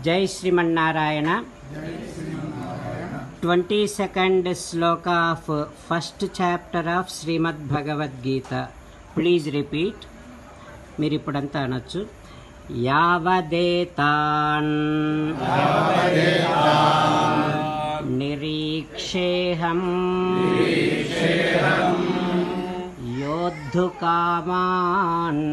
జై శ్రీమన్నారాయణ. 22nd శ్లోక of first chapter of Srimad Bhagavad Gita. Please repeat. మీరు ఇప్పుడంతా అనొచ్చు. యావదేతాన్ నిరీక్షేహం యోద్ధుకామాన్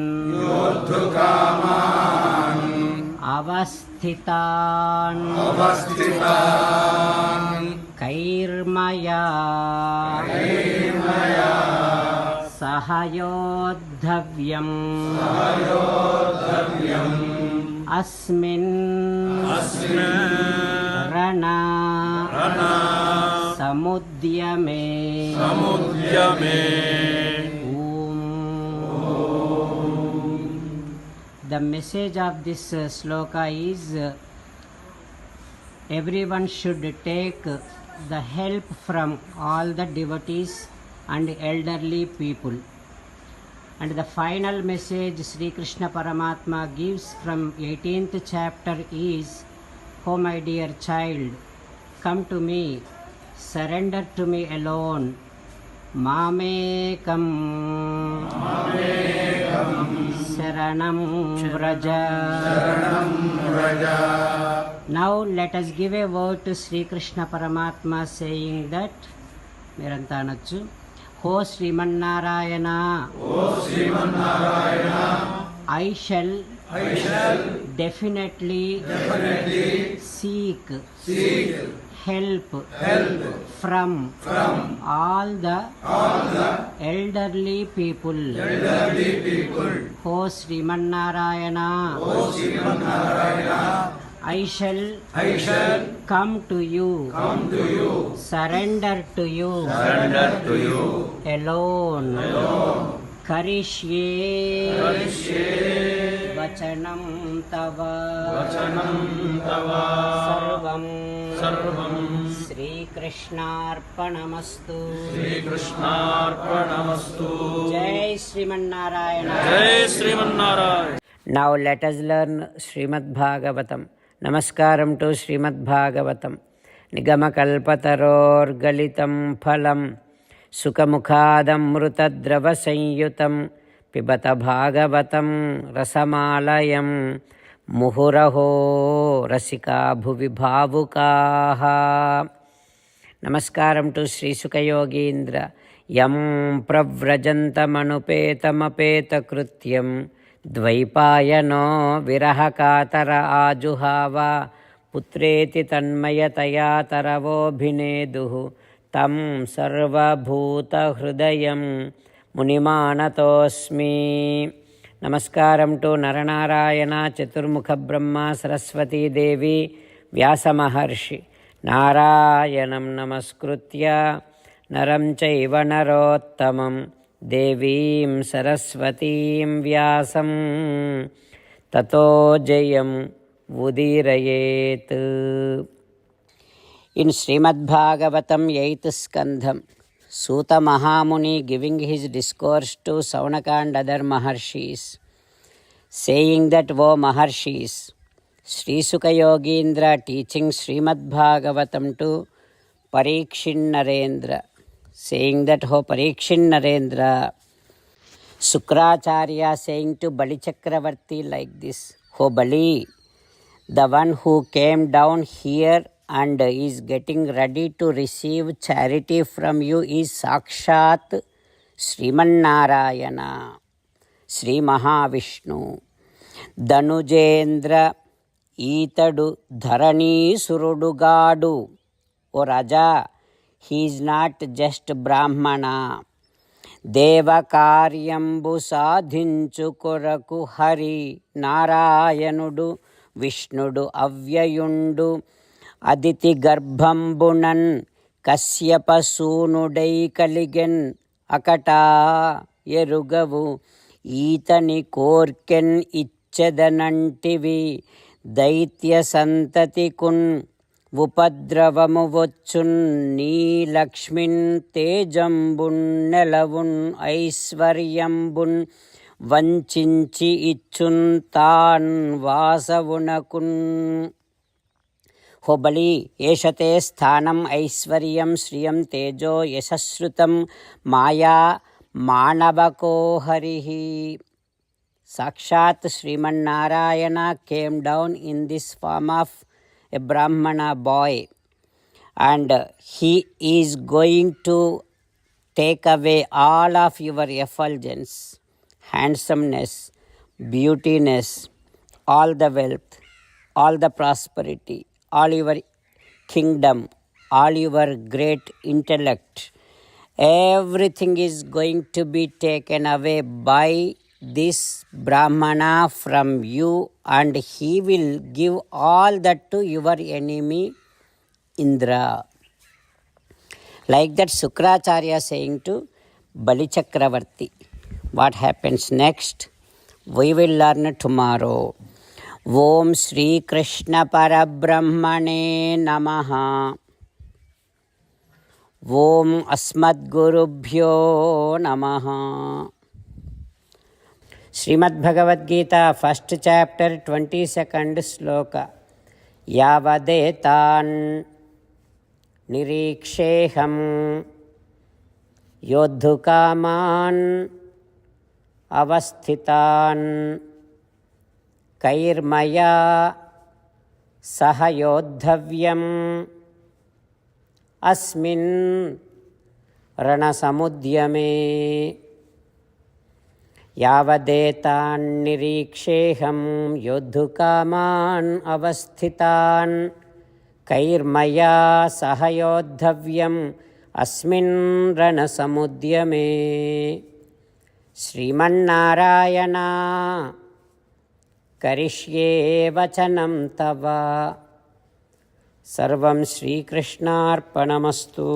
అవస్థితాన్ కైర్మయా సహయోద్ధవ్యం అస్మిన్ రణ సముద్యమే. The message of this sloka is everyone should take the help from all the devotees and elderly people. And the final message Sri Krishna Paramatma gives from 18th chapter is, "Oh my dear child, come to me, surrender to me alone. Mamekam Sharanam Vraja." Now let us give a word to Sri Krishna Paramatma saying that, Miranta Anachu, "Ho Srimannarayana, I shall definitely seek help from all the elderly people. Ho Srimannarayana, I shall come to you, surrender to you alone. Karishye vachanam tava sarvam Sri Krishnarpanamastu. Jai Srimannarayana. Now let us learn Srimad Bhagavatam. Namaskaram to Srimad Bhagavatam. Nigamakalpatarorgalitam phalam sukamukadamrutadravasanयुतं pibata bhagavatam rasamalayam muhuraho rasika bhuvi bhavukaha. Namaskaram to Sri Sukayogindra. Yam pravrajantamanupetamapetakrutyam ద్వైపాయనో విరహకాతర ఆజుహావ పుత్రేతి తన్మయతయా తరవోభినేదుః తం సర్వభూతహృదయం మునిమానతోస్మి. నమస్కారం to Nara Narayana చతుర్ముఖ బ్రహ్మ సరస్వతీదేవి వ్యాసమహర్షి. నారాయణం నమస్కృత్య నరం చైవ నరోత్తమం దేవీం సరస్వతీం వ్యాసం తతో జయం ఉదీరయేత్. In Srimad Bhagavatam 8th skandham, Suta Mahamuni giving his discourse to Saunaka and other Maharshis, saying that, "O Maharshis," Sri Suka Yogindra teaching Srimad Bhagavatam to Parikshit Narendra, saying that, "Ho Parikshit Narendra," Sukracharya saying to Bali Chakravarti like this, "Ho Bali, the one who came down here and is getting ready to receive charity from you is Sakshat Srimannarayana, Sri Mahavishnu. Danujendra ఈతడు ధరణీసురుడుగాడు. ఓ రాజా, he is not just Brahmana. దేవకార్యంబు సాధించు కొరకు హరి నారాయణుడు విష్ణుడు అవ్యయుండు అదితి గర్భంబునన్ కశ్యపసూనుడై కలిగెన్ అకటా ఎరుగవు ఈతని కోర్కెన్ ఇచ్చెదనంటివి దైత్య సంతతికున్ ఉపద్రవము వచ్చున్ నీ లక్ష్మిన్ తేజంబున్ నెలవున్ ఐశ్వర్యంబున్ వంచించి ఇచ్చున్ తాన్ వాసవునకున్. హో బలి ఏషతే స్థానం ఐశ్వర్యం శ్రియం తేజో యశశ్రుతం మాయా మానవకో హరి. సాక్షాత్ Srimannarayana came down in this form of a Brahmana boy, and he is going to take away all of your effulgence, handsomeness, beautiness, all the wealth, all the prosperity, all your kingdom, all your great intellect. Everything is going to be taken away by this Brahmana from you, and he will give all that to your enemy Indra. Like that Sukracharya saying to Bali Chakravarti. What happens next? We will learn tomorrow. Om Shri Krishna Parabrahmane Namaha. Om Asmad Gurubhyo Namaha. Srimad Bhagavad Gita, first chapter, 22nd sloka. Yavadetan నిరీక్షేహం యోద్ధుకామాన్ అవస్థితాన్ కైర్మయా సహ యోద్ధవ్యం అస్మిన్ రణసముద్యమే. యావదేతాన్ నిరీక్షేహం యోద్ధుకామాన్ అవస్థితాన్ కైర్మయా సహయోద్ధవ్యం అస్మిన్ రణసముద్యమే. శ్రీమన్నారాయణ కరిష్యే వచనం తవ. సర్వం శ్రీకృష్ణార్పణమస్తు.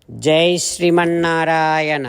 జై శ్రీమన్నారాయణ.